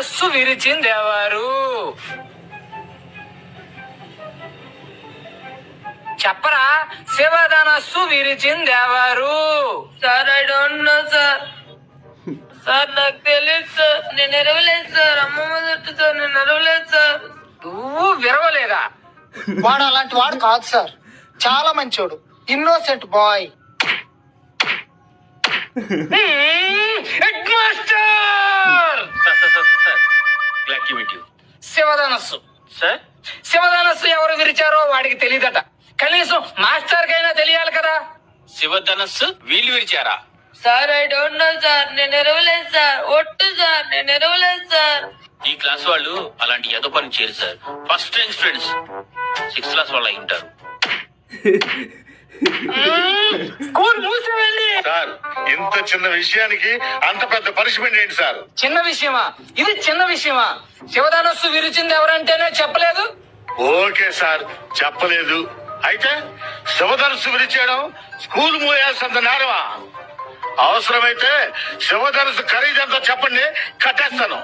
శివధనస్సు విరిచిందెవరు? చెప్పరా, శివధనస్సు విరిచిందెవరు? Sir I don't know sir. Sir నాకు తెలియదు సార్. నేను ఎరవలేదు సార్. అమ్మమ్మ చుట్టూ సార్. నేను ఎరవలేదు సార్. నువ్వు విరవలేదా? వాడు అలాంటి వాడు కాదు సార్, చాలా మంచోడు, ఇన్నోసెంట్ బాయ్. హెడ్ మాస్టర్, శివధనస్సు సార్ శివధనస్సు ఎవరు విరిచారో వాడికి తెలియదట. కనీసం మాస్టర్ కైనా తెలియాలి కదా. శివధనస్సు వీళ్ళు విరిచారా? Sir I don't know sir. నేను ఎరవలేదు సార్. ఒట్టు సార్. నేను ఎరవలేదు సార్. ఈ క్లాస్ వాళ్ళు అలాంటి ఏదో పని చేయరు sir. First rank students 6th class వాళ్ళు అయి ఉంటారు. స్కూల్ మూసేయండి. సార్ ఇంత చిన్న విషయానికి అంత పెద్ద పనిష్మెంట్ ఏంటి సార్? చిన్న విషయమా ఇది? చిన్న విషయమా? శివధనస్సు విరిచింది ఎవరంటేనే చెప్పలేదు. ఓకే సార్, చెప్పలేదు. అయితే శివధనుసు విరిచేయడం స్కూల్ మూయాల్సినంత నేరమా? అవసరమైతే శివధనుసు ఖరీదంతా చెప్పండి, కట్టేస్తాను.